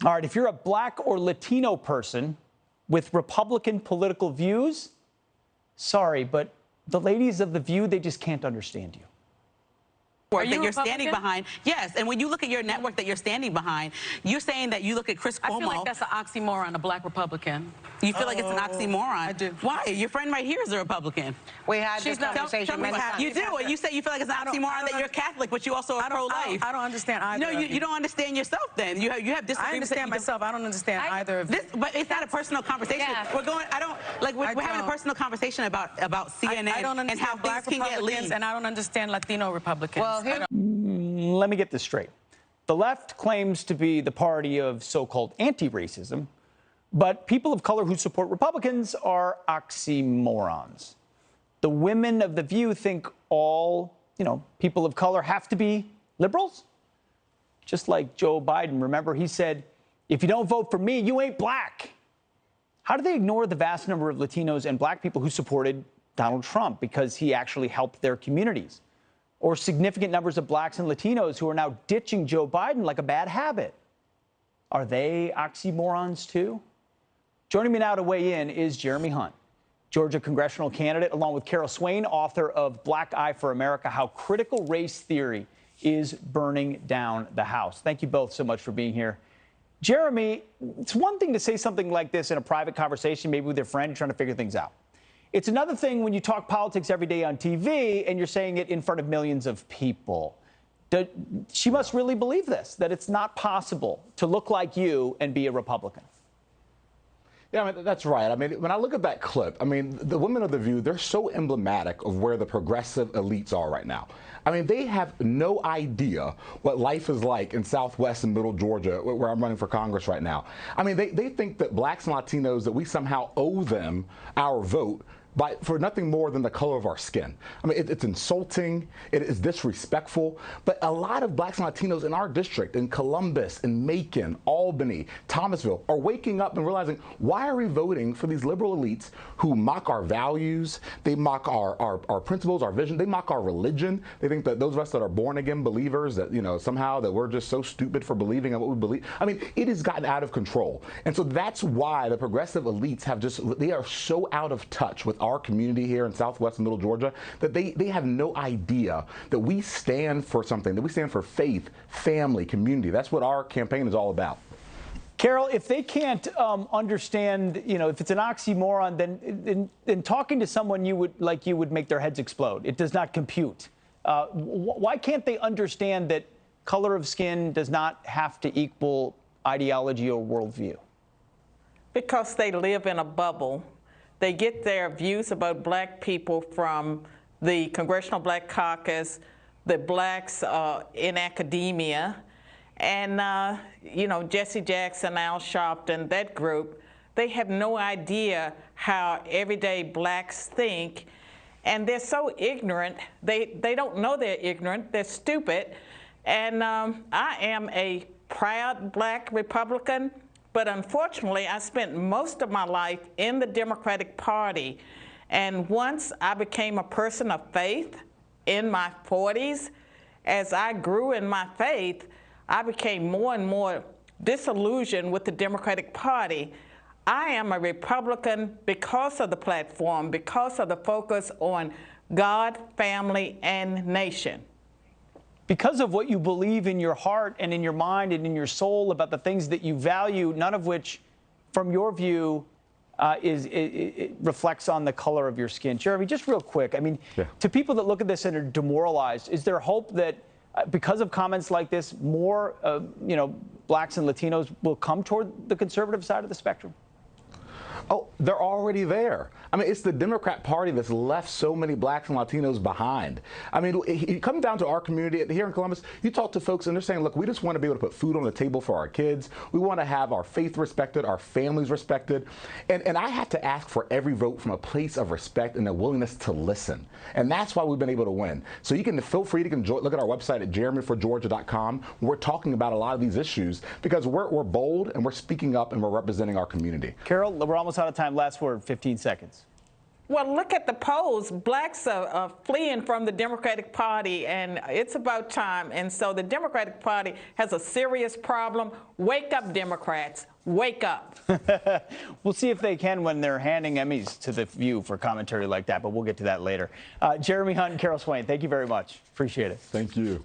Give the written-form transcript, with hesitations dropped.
All right, if you're a black or Latino person with Republican political views, sorry, but the ladies of The View, they just can't understand you. That you're standing behind. Yes, and when you look at your network that you're standing behind, you're saying that you look at Chris Cuomo. I feel like that's an oxymoron, a black Republican. You feel like it's an oxymoron? I do. Why? Your friend right here is a Republican. We had this conversation many times. You do, and you say you feel like it's an oxymoron that you're Catholic, but you also are pro-life. I don't understand either. No, you don't understand yourself then. You have disagreements. I understand myself. I don't understand either of this. But it's not a personal conversation. Yeah. We're having a personal conversation about CNN and how things can get leaked. And I don't understand Latino Republicans. Well, let me get this straight. The left claims to be the party of so-called anti-racism, but people of color who support Republicans are oxymorons. The women of The View think all, people of color have to be liberals? Just like Joe Biden. Remember, he said, if you don't vote for me, you ain't black. How do they ignore the vast number of Latinos and black people who supported Donald Trump because he actually helped their communities? Or significant numbers of blacks and Latinos who are now ditching Joe Biden like a bad habit? Are they oxymorons too? Joining me now to weigh in is Jeremy Hunt, Georgia congressional candidate, along with Carol Swain, author of Black Eye for America, How Critical Race Theory is Burning Down the House. Thank you both so much for being here. Jeremy, it's one thing to say something like this in a private conversation, maybe with your friend, trying to figure things out. It's another thing when you talk politics every day on TV and you're saying it in front of millions of people. She must really believe this, that it's not possible to look like you and be a Republican. Yeah, I mean, that's right. I mean, when I look at that clip, I mean, the women of The View, they're so emblematic of where the progressive elites are right now. I mean, they have no idea what life is like in Southwest and Middle Georgia, where I'm running for Congress right now. I mean, they think that blacks and Latinos, that we somehow owe them our vote for nothing more than the color of our skin. I mean, it's insulting, it is disrespectful, but a lot of blacks and Latinos in our district, in Columbus, in Macon, Albany, Thomasville, are waking up and realizing, why are we voting for these liberal elites who mock our values, they mock our principles, our vision, they mock our religion. They think that those of us that are born again believers, that, somehow that we're just so stupid for believing in what we believe. I mean, it has gotten out of control. And so that's why the progressive elites they are so out of touch with our community here in Southwest and Middle Georgia that they have no idea that we stand for something, that we stand for faith, family, community. That's what our campaign is all about. Carol, if they can't understand, if it's an oxymoron, then talking to someone you would make their heads explode. It does not compute. Why can't they understand that color of skin does not have to equal ideology or worldview? Because they live in a bubble. They get their views about black people from the Congressional Black Caucus, the blacks in academia, and, Jesse Jackson, Al Sharpton, that group. They have no idea how everyday blacks think, and they're so ignorant. They don't know they're ignorant. They're stupid. And I am a proud black Republican. But unfortunately, I spent most of my life in the Democratic Party. And once I became a person of faith in my 40s, as I grew in my faith, I became more and more disillusioned with the Democratic Party. I am a Republican because of the platform, because of the focus on God, family, and nation. Because of what you believe in your heart and in your mind and in your soul about the things that you value, none of which, from your view, it reflects on the color of your skin. Jeremy, just real quick, I mean, to people that look at this and are demoralized, is there hope that because of comments like this, more, blacks and Latinos will come toward the conservative side of the spectrum? Oh, they're already there. I mean, it's the Democrat Party that's left so many blacks and Latinos behind. I mean, it comes down to our community here in Columbus. You talk to folks and they're saying, look, we just want to be able to put food on the table for our kids. We want to have our faith respected, our families respected. And I have to ask for every vote from a place of respect and a willingness to listen. And that's why we've been able to win. So you can feel free to look at our website at jeremyforgeorgia.com. We're talking about a lot of these issues because we're bold and we're speaking up and we're representing our community. Carol, we're almost out of time. Last word, 15 seconds. Well, look at the polls. Blacks are fleeing from the Democratic Party, and it's about time. And so the Democratic Party has a serious problem. Wake up, Democrats. Wake up. We'll see if they can when they're handing Emmys to The View for commentary like that, but we'll get to that later. Jeremy Hunt and Carol Swain, thank you very much. Appreciate it. Thank you.